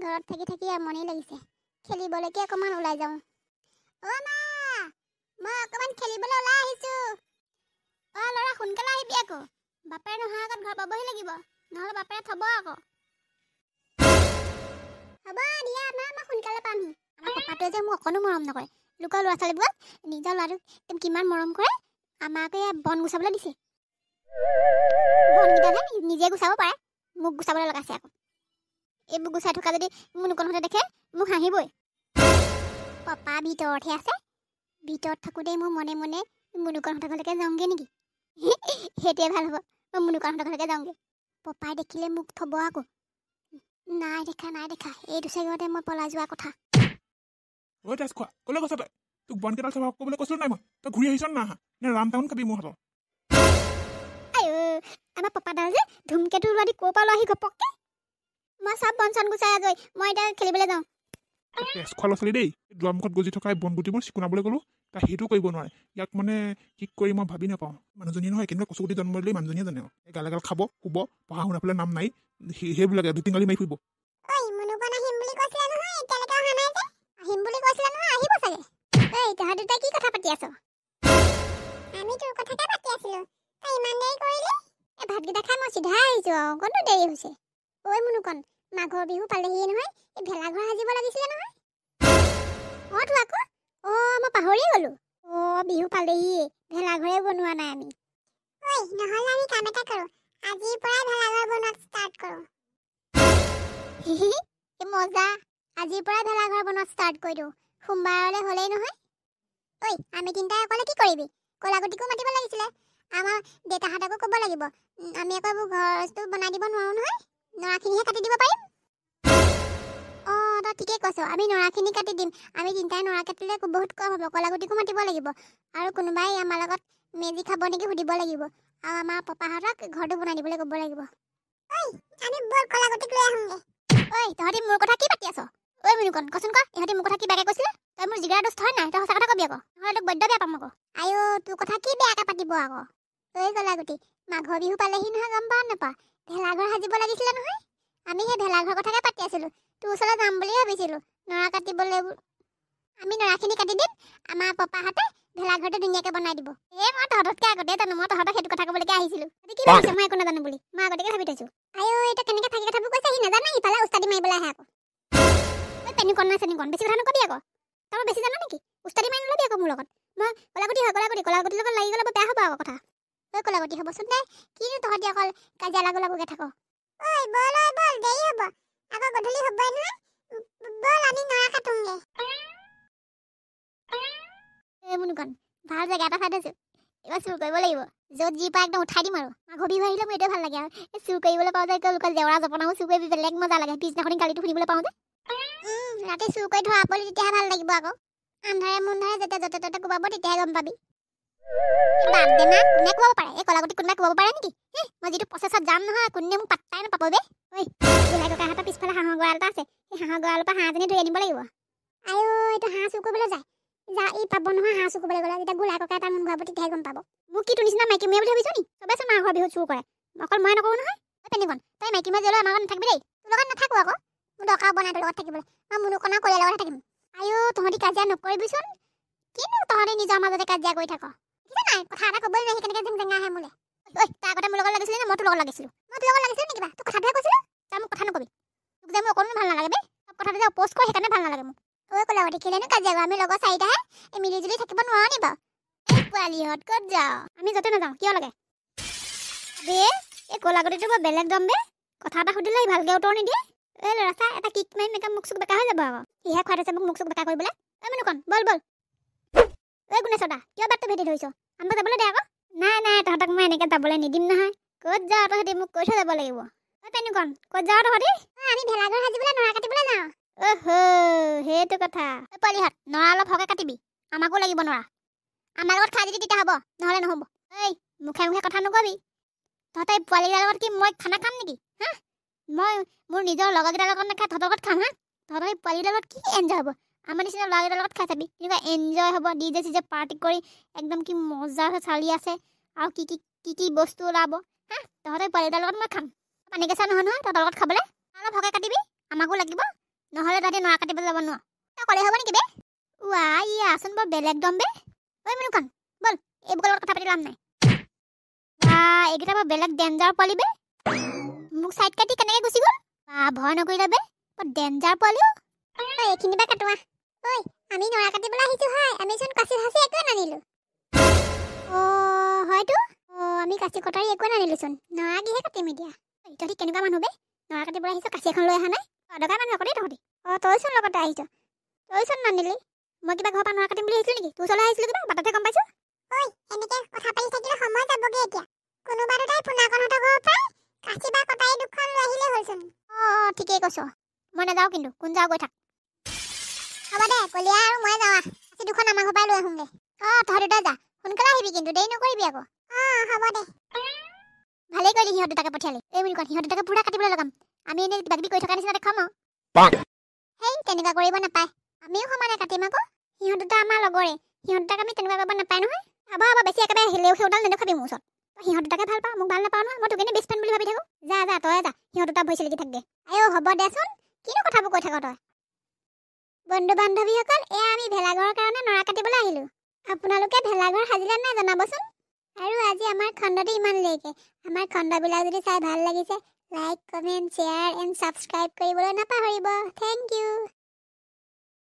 ঘৰত থাকি থাকি আমনি লাগিছে খেলিবলৈকে অকমান ওলাই যাওঁ অ মা মই অকমান খেলিবলৈ ওলাই আহিছো অ ল'ৰা সোনকালে আহিবি আকৌ বাপেৰে নহা আগত ঘৰ পাবহি লাগিব নহলে বাপেৰে থব আকৌ হ'ব দিয়া মা মই সোনকালে পামহি আমাৰ পাপাটোৱে যে মোক অকণো মৰম নকৰে লোকৰ ল'ৰা ছোৱালীবোৰক নিজৰ ল'ৰাটোক কিমান মৰম কৰে আমাকে বন গুচাবলৈ দিছে বনকেইটা নিজে গুচাব পাৰে মোক গুচাবলৈ লগাইছে আকৌ এইবোৰ গুচাই থকা যদি মুনুকণহঁতে দেখে মোক হাঁহিবই পাপা ভিতৰতহে আছে ভিতৰত থাকোঁতে মোৰ মনে মনে মুনুকণহঁতৰ ঘৰলৈকে যাওঁগৈ নেকি সেইটোৱে ভাল হ'ব মই মুনুকণহঁতৰ ঘৰলৈকে যাওঁগৈ পাপাই দেখিলে মোক থব আকৌ নাই দেখা এইটো চাগতে মই পলাই যোৱা কথা ঐ তেজ খোৱা ক'লৈ গৈছ তই তোক বনকেইডাল চাফা কৰিবলৈ কৈছিলো নাই মই তই ঘূৰি আহিছ না নে ৰাম টাউন খাবি মোৰ হাতত আমাৰ পাপাদাৰ যে ধুমকেতু ওলোৱা দি ক'ৰ পৰা লৈ আহি ঘপককে মই চব বন চন গুচাই আজৰি মই এতিয়া খেলিবলৈ যাওঁ তেজ খোৱা ল'ৰা ছোৱালী দেই দুৱাৰমুখত গজি থকা বন গুটিবোৰ চিকুনাবলৈ গ'লো তাই সেইটো কৰিব নোৱাৰে ইয়াক মানে কি কৰি মই ভাবি নাপাওঁ মানুহজনী নহয় কেনেকুৱা কচুগুটি জন্ম দিলেই মানুহজনীয়ে জানে এই গাল এগাল খাব শুব পঢ়া শুনা ফালে নাম নাই সেইবিলাকে দুই টিঙালি মাৰি ফুৰিব তহঁত দুটাই কি কথা পাতি আছ আমি তোৰ কথাকে পাতি আছিলো তই ইমান দেৰি কৰিলি এই ভাতকেইটা খাই মই চিধা আহিছো আৰু কতো দেৰি হৈছে ঐ মুনুকণ মাঘৰ বিহু পালেহিয়ে নহয় এই ভেলাঘৰ সাজিব লাগিছিলে নহয় তো আকৌ মই পাহৰিয়ে গলো বিহু পালেহিয়ে ভেলাঘৰে বনোৱা নাই আমি নহ'লে আমি কাম এটা কৰো আজিৰ পৰাই ভেলাঘৰ বনোৱা ষ্টাৰ্ট কৰো মজা আজিৰ পৰাই ভেলাঘৰ বনোৱা ষ্টাৰ্ট কৰি দিওঁ সোমবাৰলৈ হ'লেই নহয় আমি তিনিটাই অকলে কি কৰিবি কলাগুটিকো মাতিব লাগিছিলে আমাৰ দেউতাহঁতকো ক'ব লাগিব আমি আকৌ এইবোৰ ঘৰটো বনাই দিব নোৱাৰো নহয় নৰাখিনিহে কাটি দিব পাৰিম তই ঠিকেই কৈছ আমি নৰাখিনি কাটি দিম আমি তিনিটাই নৰা কাটিলে বহুত কম হ'ব কলাগুটিকো মাতিব লাগিব আৰু কোনোবাই আমাৰ লগত মেজি খাব নেকি সুধিব লাগিব আৰু আমাৰ পাপাহঁতক ঘৰটো বনাই দিবলৈ ক'ব লাগিব আমি বৰ কলাগুটিক লৈ আহোঁগে তহঁতি মোৰ কথা কি পাতি আছ মুনুকণ কচোন ক ইহঁতি মোৰ কথা কি বেয়াকৈ কৈছিলে তই মোৰ জিগাৰ দোষ হয় নাই তই সঁচা কথা কবি আকৌ নহ'লে তোক বৈদ্য বেয়া পাম আকৌ তোৰ কথা কি বেয়াকৈ পাতিব আকৌ কলাগুটি মাঘৰ বিহু পালেহি নহয় গম পাৱ নাপাৱ ভেলাঘৰ সাজিব লাগিছিলে নহয় আমি সেই ভেলাঘৰ কথাকে পাতি আছিলোঁ তোৰ ওচৰলৈ যাম বুলি ভাবিছিলোঁ নৰা কাটিবলৈ আমি নৰাখিনি কাটি দিম আমাৰ পাপাহঁতে ভেলাঘৰটো ধুনীয়াকৈ বনাই দিব মই তহঁততকৈ আগতে জানো মই তহঁতক সেইটো কথা ক'বলৈকে আহিছিলোঁ কি ভাবিছে মই একো নাজানো বুলি মই আগতেকে ভাবি থৈছোঁ এতিয়া কেনেকৈ থাকি কথাবোৰ কৈছে সি নাজানে সিফালে উস্তাদি মাৰিবলৈ আহে আকৌ পেনুকণ নাই চেনুকণ বেছি কথা নকবি আকৌ তই বেছি জানো নেকি উস্তাদি মাৰি নল'বি আকৌ মোৰ লগত মই কলাগুটিৰ লগত লাগি গ'লে বেয়া হ'ব আকৌ কথা কলাগুটি হ'বচোন দে কিনো তহঁতি অকল কাজিয়া লাগোকে থাক বল দেৰি হ'ব আকৌ গধূলি হ'বই নহয় বল আমি নৰা কাটোংগে মুনুকণ ভাল জেগা এটা চাই থৈছোঁ এইবাৰ চুৰ কৰিব লাগিব য'ত যি পাই একদম উঠাই দিম আৰু মাঘৰ বিহু আহিলে মোৰ এইটোৱে ভাল লাগে আৰু চুৰ কৰিবলৈ পাওঁ যে লোকৰ জেওৰা জপনাবোৰ চুৰ কৰি বেলেগ মজা লাগে পিছদিনাখনি গালিটো শুনিবলৈ পাওঁ যে ৰাতি চুৰ কৰি ধৰা পৰি তেতিয়াহে ভাল লাগিব আকৌ আন্ধাৰে মুন্ধাৰে যেতিয়া য'তে ত'তে কোবাব তেতিয়াহে গম পাবি বাদ দে না কোনে কোবাব পাৰে এই কলাগুটি কোনোবাই কোবাব পাৰে নেকি মই যিটো প্ৰচেছত যাম নহয় কোনে মোক পাত্তাই নাপাব বে গোলাই ককাহঁতৰ পিছফালে হাঁহৰ গঁৰাল এটা আছে সেই হাঁহৰ গঁৰালৰ পৰা হাঁহজনী ধৰি আনিব লাগিব এইটো হাঁহ চুৰ কৰিবলৈ যায় পাব নহয় হাঁহ চুৰ কৰিবলৈ গ'লে যেতিয়া গোলাই ককাই তাৰ মন ঘূৰাব তেতিয়াহে গম পাব মোক কি তোৰ নিচিনা মাইকী মেয়ে বুলি ভাবিছ নি চবেচোন মাঘৰ বিহুত চুৰ কৰে অকল মই নকৰোঁ নহয় পেনুকণ তই মাইকী মেয়ে জলৈ আমাৰ লগত নাথাকিবি দেই তোৰ লগত নাথাকোঁ আকৌ মোৰ দৰকাৰ বনাই তোৰ লগত থাকিবলৈ মই মুনুকণৰ কৰিয়াৰ লগত থাকিম তহঁতি কাজিয়া নকৰিবিচোন কিনো তহঁতি নিজৰ মাজতে কাজিয়া কৰি থাক ঠিক নাই কথা এটা ক'বই নোৱাৰি কেনেকৈ জেঙা আহে মোলৈ তাৰ আগতে মোৰ লগত লাগিছিলে নে মই তোৰ লগত লাগিছিলোঁ নেকি কিবা তোৰ কথাটোহে কৈছিলোঁ তই মোক কথা নকবি তোক যে মোৰ অকণো ভাল নালাগে বে চব কথাটো যে অপ'জ কৰে সেইকাৰণে ভাল নালাগে মোক কলাগুটি খেলেনো কাজিয়া আমি লগৰ চাৰিটাহে মিলি জুলি থাকিব নোৱাৰো নি বাৰু পোৱালিহঁত ক'ত যাওঁ আমি য'তে নাযাওঁ কিয় লাগে এই কলাগুটিটো বৰ বেলেগ দম বে কথা এটা সুধিলে ভালকৈ উত্তৰ নিদিয়ে ল'ৰা চা এটা কিক মাৰি মেকআপ মুখ চুক বেকা হৈ যাব আকৌ সিহে খুৱাই থৈছে মোক মুখ চুক বেকা কৰিবলৈ মুনুকণ বল গুণেশদা কিয় বাটটো ভেটি ধৰিছ আনব যাবলৈ দে আকৌ নাই তহঁতক মই এনেকৈ যাবলৈ নিদিম নহয় ক'ত যাওঁ তহঁতি মোক কৈ থৈ যাব লাগিব পেনুকণ ক'ত যাওঁ তহঁতি আমি ভেলাঘৰ সাজিবলৈ নৰা কাটিবলৈ যাওঁ সেইটো কথা পোৱালিহঁত নৰা অলপ সৰহকৈ কাটিবি আমাকো লাগিব নৰা আমাৰ লগত খাই যদি তেতিয়া হ'ব নহ'লে নহ'ব মুখে মুখে কথা নকবি তহঁতে পোৱালিকেইটাৰ লগত কি মই খানা খাম নেকি মই মোৰ নিজৰ লগৰকেইটাৰ লগত নাখাই তহঁতৰ লগত খাম তহঁতৰ এই পোৱালিকেইটাৰ লগত কি এনজয় হ'ব আমাৰ নিচিনা ল'ৰাকেইটাৰ লগত খাই চাবি তেনেকুৱা এনজয় হ'ব ডিজে চিজে পাৰ্টি কৰি একদম কি মজা চালি আছে আৰু কি বস্তু ওলাব তহঁতৰ পোৱালিকেইটাৰ লগত মই খাম পানী কেঁচা নহয় তহঁতৰ লগত খাবলৈ অলপ সৰহকৈ কাটিবি আমাকো লাগিব নহ'লে তাতে নৰা কাটিবলৈ যাব নোৱাৰ তই ক'লে হ'ব নেকি বে ৱা ই আচোন বৰ বেলেগ দম বে ঐ মুনুকণ ব'ল এইবোৰৰ লগত কথা পাতি লাভ নাই এইকেইটা বৰ বেলেগ ডেঞ্জাৰ পোৱালি বে মোক চাইড কাটি কেনেকৈ গুচি গ'ল ভয় নকৰিলে বে বৰ ডেঞ্জাৰ পোৱালিও এইখিনি বা কাটোৱা ঐ আমি নৰা কাটিবলৈ আহিছোঁ হয় আমিচোন কাচি সাচি একোৱে নানিলোঁ হয়তো আমি কাচি কটাৰী একোৱে নানিলোঁচোন নৰা কিহে কাটিম এতিয়া তহঁতি কেনেকুৱা মানুহ বে নৰা কাটিবলৈ আহিছোঁ কাচি এখন লৈ অহা নাই অদৰকাৰ মানুহ আকৌ দেই তহঁতি তইচোন লগতে আহিছ তইচোন নানিলি মই কিবা ঘৰৰ পৰা নৰা কাটিম বুলি আহিছিলোঁ নেকি তোৰ ওচৰলৈ আহিছিলোঁ কিবা বাটতে গম পাইছোঁ ঐ এনেকৈ কথা পাতি থাকিলে সময় যাবগৈ এতিয়া কোনোবা দুটাই পোনাকণহঁতৰ ঘৰৰ পৰা কাচি বা কটাৰী দুখন লৈ আহিলেই হ'লচোন ঠিকেই কৈছ মই নাযাওঁ কিন্তু কোন যাওঁ গৈ থাক হ'ব দে কলিয়া আৰু মই যাওঁ কাচি দুখন আমাৰ ঘৰৰ পৰাই লৈ আহোঁগৈ তহঁত দুটা যা সোনকালে আহিবি কিন্তু দেৰি নকৰিবি আকৌ হ'ব দে ভালেই কৰিলি সিহঁত দুটাকে পঠিয়ালি এই বুলি কয় সিহঁত দুটাকে পুৰা কাটিবলৈ লগাম আমি এনেই কিবা কিবি কৰি থকা নিচিনা দেখাম সেই তেনেকুৱা কৰিব নাপায় আমিও সমানে কাটিম আকৌ সিহঁত দুটা আমাৰ লগৰে সিহঁত দুটাক আমি তেনেকুৱা কৰিব নাপায় নহয় হ'ব বেছি একেবাৰে হেলেও সেউডাল নেদেখাবি মোৰ ওচৰত সিহঁত দুটাকে ভাল পাওঁ মোক ভাল নাপাওঁ নহয় মই তোক এনেই বেষ্ট ফ্ৰেণ্ড বুলি ভাবি থাকোঁ যা তই যা সিহঁত দুটা ভৰি চেলিকি থাকগে হ'ব দেচোন কিনো কথাবোৰ কৈ থাক তই বন্ধু বান্ধৱীসকল এয়া আমি ভেলাঘৰৰ কাৰণে নৰা কাটিবলৈ আহিলোঁ আপোনালোকে ভেলাঘৰ সাজিলে নাই জনাবচোন আৰু আজি আমাৰ খণ্ডটো ইমানলৈকে আমাৰ খণ্ডবিলাক যদি চাই ভাল লাগিছে like comment share and subscribe কৰিবলৈ নাপাহৰিব থেংক ইউ